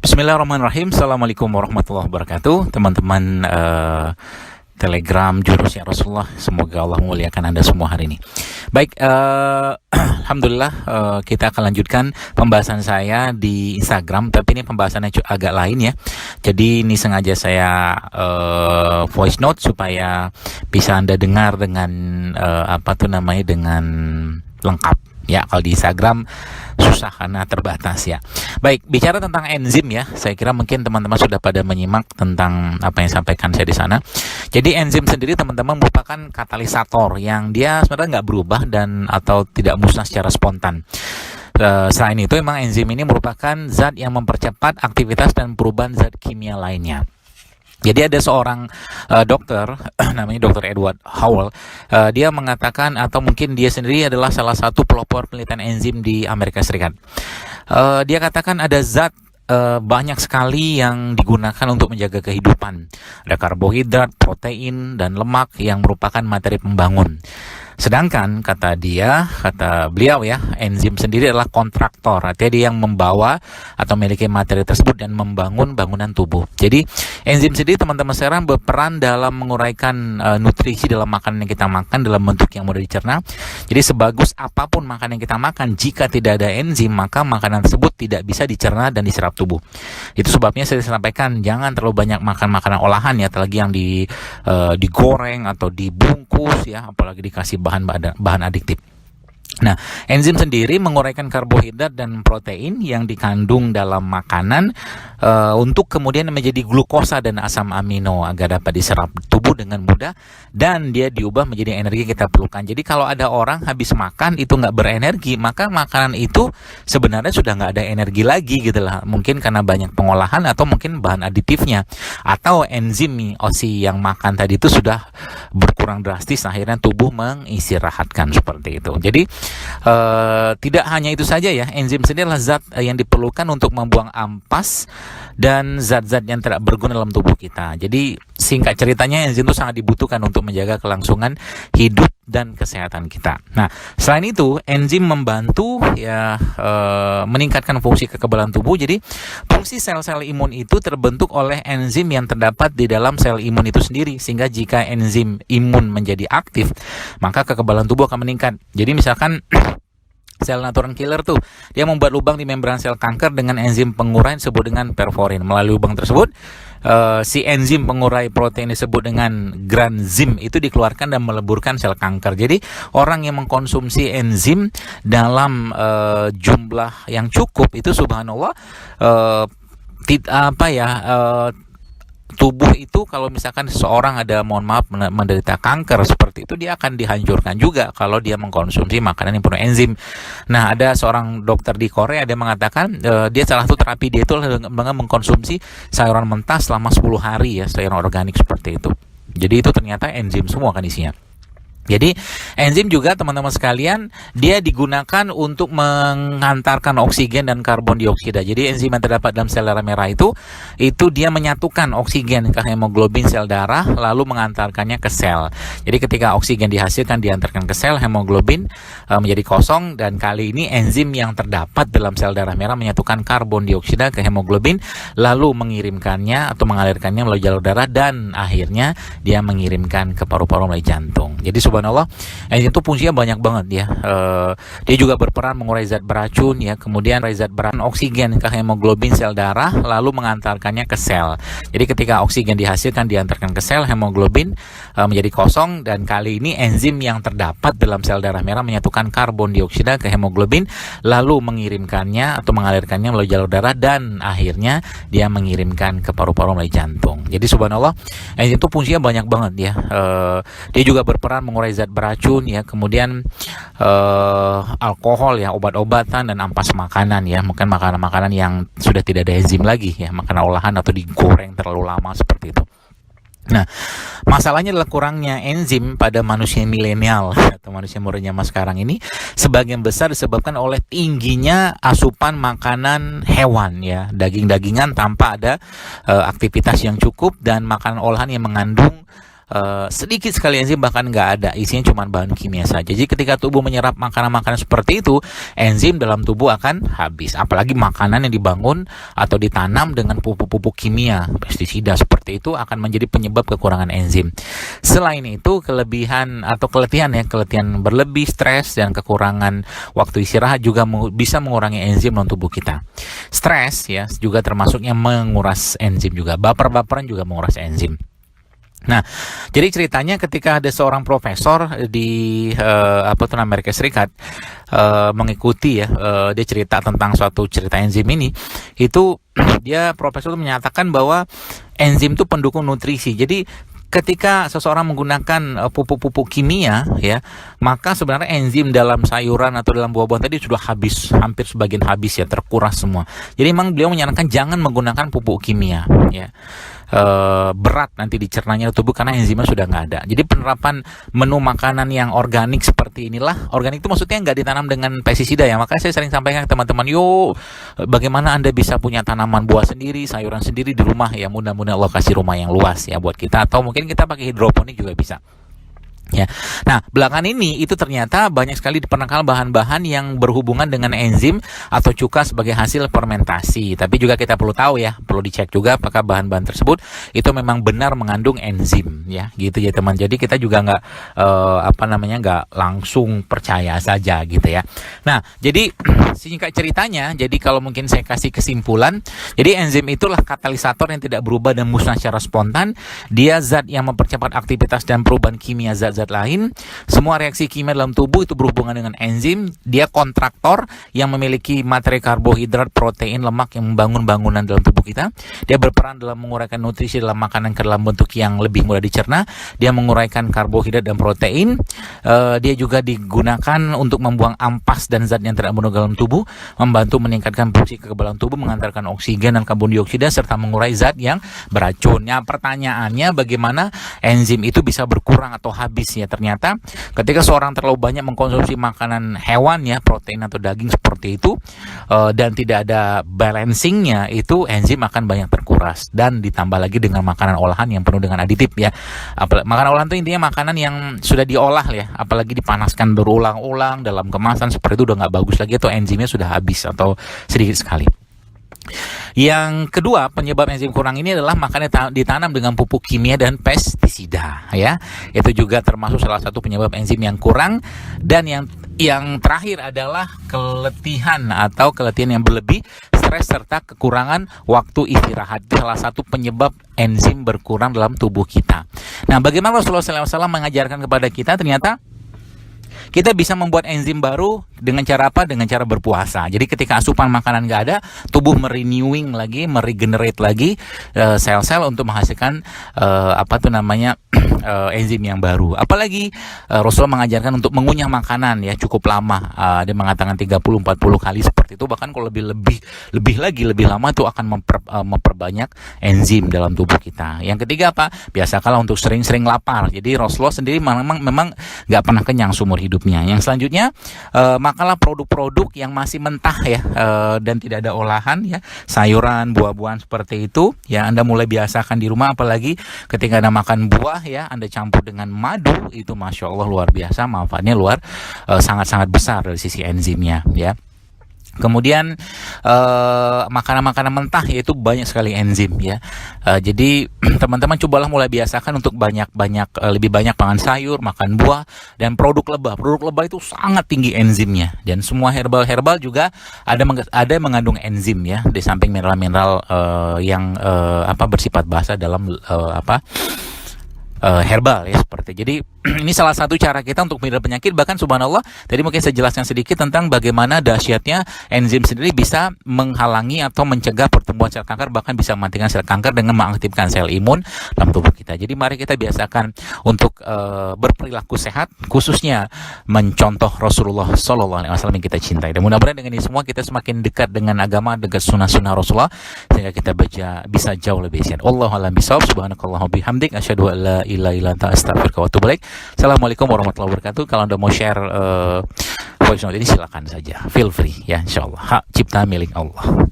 Bismillahirrahmanirrahim. Assalamualaikum warahmatullahi wabarakatuh. Teman-teman Telegram Jurus Ya Rasulullah, semoga Allah memuliakan Anda semua hari ini. Baik, Alhamdulillah kita akan lanjutkan pembahasan saya di Instagram, tapi ini pembahasannya agak lain ya. Jadi ini sengaja saya voice note supaya bisa Anda dengar dengan dengan lengkap. Ya, kalau di Instagram susah karena terbatas ya. Baik, bicara tentang enzim ya, saya kira mungkin teman-teman sudah pada menyimak tentang apa yang disampaikan saya di sana. Jadi enzim sendiri teman-teman merupakan katalisator yang dia sebenarnya nggak berubah dan atau tidak musnah secara spontan. Selain itu, memang enzim ini merupakan zat yang mempercepat aktivitas dan perubahan zat kimia lainnya. Jadi ada seorang dokter namanya Dr. Edward Howell, dia mengatakan atau mungkin dia sendiri adalah salah satu pelopor penelitian enzim di Amerika Serikat. Dia katakan ada zat banyak sekali yang digunakan untuk menjaga kehidupan. Ada karbohidrat, protein, dan lemak yang merupakan materi pembangun. Sedangkan kata beliau ya, enzim sendiri adalah kontraktor, artinya dia yang membawa atau memiliki materi tersebut dan membangun bangunan tubuh. Jadi enzim sendiri teman-teman sekarang berperan dalam menguraikan nutrisi dalam makanan yang kita makan dalam bentuk yang mudah dicerna. Jadi sebagus apapun makanan yang kita makan, jika tidak ada enzim maka makanan tersebut tidak bisa dicerna dan diserap tubuh. Itu sebabnya saya sampaikan jangan terlalu banyak makan makanan olahan ya, apalagi yang digoreng atau dibungkus ya, apalagi dikasih bahan adiktif. Nah, enzim sendiri menguraikan karbohidrat dan protein yang dikandung dalam makanan untuk kemudian menjadi glukosa dan asam amino agar dapat diserap tubuh dengan mudah dan dia diubah menjadi energi yang kita perlukan. Jadi kalau ada orang habis makan itu nggak berenergi, maka makanan itu sebenarnya sudah nggak ada energi lagi gitu lah. Mungkin karena banyak pengolahan atau mungkin bahan aditifnya atau enzim osi yang makan tadi itu sudah berkurang drastis, akhirnya tubuh mengistirahatkan seperti itu. Jadi tidak hanya itu saja ya, enzim sendiri adalah zat yang diperlukan untuk membuang ampas dan zat-zat yang tidak berguna dalam tubuh kita. Jadi singkat ceritanya, enzim itu sangat dibutuhkan untuk menjaga kelangsungan hidup dan kesehatan kita. Nah, selain itu enzim membantu ya meningkatkan fungsi kekebalan tubuh. Jadi fungsi sel-sel imun itu terbentuk oleh enzim yang terdapat di dalam sel imun itu sendiri, sehingga jika enzim imun menjadi aktif maka kekebalan tubuh akan meningkat. Jadi misalkan sel natural killer tuh, dia membuat lubang di membran sel kanker dengan enzim pengurai disebut dengan perforin. Melalui lubang tersebut, si enzim pengurai protein disebut dengan granzim itu dikeluarkan dan meleburkan sel kanker. Jadi orang yang mengkonsumsi enzim dalam jumlah yang cukup itu subhanallah tubuh itu kalau misalkan seseorang ada menderita kanker seperti itu, dia akan dihancurkan juga kalau dia mengkonsumsi makanan yang penuh enzim. Nah, ada seorang dokter di Korea dia mengatakan dia salah satu terapi dia itu dengan mengkonsumsi sayuran mentah selama 10 hari ya, sayuran organik seperti itu. Jadi itu ternyata enzim semua kan isinya. Jadi enzim juga teman-teman sekalian dia digunakan untuk mengantarkan oksigen dan karbon dioksida. Jadi enzim yang terdapat dalam sel darah merah itu dia menyatukan oksigen ke hemoglobin sel darah lalu mengantarkannya ke sel. Jadi ketika oksigen dihasilkan diantarkan ke sel, hemoglobin menjadi kosong, dan kali ini enzim yang terdapat dalam sel darah merah menyatukan karbon dioksida ke hemoglobin lalu mengirimkannya atau mengalirkannya melalui jalur darah dan akhirnya dia mengirimkan ke paru-paru melalui jantung. Jadi subhanallah, enzim itu fungsinya banyak banget ya. Dia juga berperan mengurai zat beracun ya, kemudian zat beracun oksigen ke hemoglobin sel darah lalu mengantarkannya ke sel. Jadi ketika oksigen dihasilkan diantarkan ke sel, hemoglobin menjadi kosong, dan kali ini enzim yang terdapat dalam sel darah merah menyatukan karbon dioksida ke hemoglobin lalu mengirimkannya atau mengalirkannya melalui jalur darah dan akhirnya dia mengirimkan ke paru-paru melalui jantung. Jadi subhanallah, enzim itu fungsinya banyak banget ya. Dia juga berperan mengurai zat beracun ya, kemudian alkohol ya, obat-obatan dan ampas makanan ya, mungkin makanan-makanan yang sudah tidak ada enzim lagi ya, makanan olahan atau digoreng terlalu lama seperti itu. Nah, masalahnya adalah kurangnya enzim pada manusia milenial atau manusia muda zaman sekarang ini sebagian besar disebabkan oleh tingginya asupan makanan hewan ya, daging-dagingan tanpa ada aktivitas yang cukup dan makanan olahan yang mengandung sedikit sekali enzim, bahkan nggak ada, isinya cuma bahan kimia saja. Jadi ketika tubuh menyerap makanan-makanan seperti itu, enzim dalam tubuh akan habis. Apalagi makanan yang dibangun atau ditanam dengan pupuk-pupuk kimia, pestisida seperti itu akan menjadi penyebab kekurangan enzim. Selain itu, keletihan berlebih, stres, dan kekurangan waktu istirahat juga bisa mengurangi enzim dalam tubuh kita. Stres ya juga termasuknya menguras enzim juga. Baper-baperan juga menguras enzim. Nah, jadi ceritanya ketika ada seorang profesor di Amerika Serikat mengikuti dia cerita tentang suatu cerita enzim ini, itu dia profesor menyatakan bahwa enzim itu pendukung nutrisi. Jadi ketika seseorang menggunakan pupuk-pupuk kimia ya, maka sebenarnya enzim dalam sayuran atau dalam buah-buahan tadi sudah habis, hampir sebagian habis ya, terkuras semua. Jadi memang beliau menyarankan jangan menggunakan pupuk kimia ya. Berat nanti dicernanya tubuh karena enzimnya sudah nggak ada. Jadi penerapan menu makanan yang organik seperti inilah, organik itu maksudnya nggak ditanam dengan pestisida ya. Makanya saya sering sampaikan ke teman-teman, yuk bagaimana Anda bisa punya tanaman buah sendiri, sayuran sendiri di rumah ya. Mudah-mudahan Allah kasih rumah yang luas ya buat kita, atau mungkin kita pakai hidroponik juga bisa. Ya. Nah, belakangan ini itu ternyata banyak sekali diperkenalkan bahan-bahan yang berhubungan dengan enzim atau cuka sebagai hasil fermentasi. Tapi juga kita perlu tahu ya, perlu dicek juga apakah bahan-bahan tersebut itu memang benar mengandung enzim ya, gitu ya teman. Jadi kita juga nggak langsung percaya saja gitu ya. Nah, jadi singkat ceritanya, jadi kalau mungkin saya kasih kesimpulan, jadi enzim itulah katalisator yang tidak berubah dan musnah secara spontan. Dia zat yang mempercepat aktivitas dan perubahan kimia zat-zat lain. Semua reaksi kimia dalam tubuh itu berhubungan dengan enzim. Dia kontraktor yang memiliki materi karbohidrat, protein, lemak yang membangun bangunan dalam tubuh kita. Dia berperan dalam menguraikan nutrisi dalam makanan ke dalam bentuk yang lebih mudah dicerna. Dia menguraikan karbohidrat dan protein. Dia juga digunakan untuk membuang ampas dan zat yang tidak berguna dalam tubuh, membantu meningkatkan fungsi kekebalan tubuh, mengantarkan oksigen dan karbon dioksida, serta mengurai zat yang beracunnya. Pertanyaannya, bagaimana enzim itu bisa berkurang atau habis ya? Ternyata ketika seorang terlalu banyak mengkonsumsi makanan hewan ya, protein atau daging seperti itu, dan tidak ada balancingnya, itu enzim akan banyak terkuras. Dan ditambah lagi dengan makanan olahan yang penuh dengan aditif ya. Makanan olahan itu intinya makanan yang sudah diolah ya, apalagi dipanaskan berulang-ulang dalam kemasan seperti itu, udah nggak bagus lagi, atau enzimnya sudah habis atau sedikit sekali. Yang kedua, penyebab enzim kurang ini adalah makanan ditanam dengan pupuk kimia dan pestisida ya. Itu juga termasuk salah satu penyebab enzim yang kurang. Dan yang terakhir adalah keletihan yang berlebih, stres, serta kekurangan waktu istirahat. Itu salah satu penyebab enzim berkurang dalam tubuh kita. Nah, bagaimana Rasulullah SAW mengajarkan kepada kita? Ternyata kita bisa membuat enzim baru dengan cara apa? Dengan cara berpuasa. Jadi ketika asupan makanan nggak ada, tubuh meregenerate lagi sel-sel untuk menghasilkan enzim yang baru. Apalagi Rasulullah mengajarkan untuk mengunyah makanan ya cukup lama. Dia mengatakan 30-40 kali seperti itu. Bahkan kalau lebih lama itu akan memperbanyak enzim dalam tubuh kita. Yang ketiga apa? Biasakanlah untuk sering-sering lapar. Jadi Rasulullah sendiri memang nggak pernah kenyang seumur hidupnya. Yang selanjutnya, makalah produk-produk yang masih mentah ya, dan tidak ada olahan ya, sayuran, buah-buahan seperti itu ya. Anda mulai biasakan di rumah, apalagi ketika Anda makan buah ya, Anda campur dengan madu, itu Masya Allah luar biasa, manfaatnya sangat-sangat besar dari sisi enzimnya ya. Kemudian makanan-makanan mentah yaitu banyak sekali enzim ya. Jadi teman-teman cobalah mulai biasakan untuk lebih banyak makan sayur, makan buah, dan produk lebah. Produk lebah itu sangat tinggi enzimnya, dan semua herbal juga ada mengandung enzim ya, di samping mineral-mineral yang bersifat basa dalam herbal ya seperti. Jadi ini salah satu cara kita untuk menghindari penyakit. Bahkan subhanallah, tadi mungkin saya jelaskan sedikit tentang bagaimana dahsyatnya enzim sendiri bisa menghalangi atau mencegah pertumbuhan sel kanker, bahkan bisa mematikan sel kanker dengan mengaktifkan sel imun dalam tubuh kita. Jadi mari kita biasakan untuk berperilaku sehat, khususnya mencontoh Rasulullah SAW yang kita cintai. Dan mudah-mudahan dengan ini semua kita semakin dekat dengan agama, dekat sunnah-sunnah Rasulullah, sehingga kita bisa jauh lebih sehat. Allahu a'lam bishawab. Subhanakallahumma bihamdik, asyhadu an la ilaha illa anta, astaghfiruka wa atubu ilaik. Assalamualaikum warahmatullahi wabarakatuh. Kalau Anda mau share voice note ini silakan saja, feel free ya, insyaallah. Hak cipta milik Allah.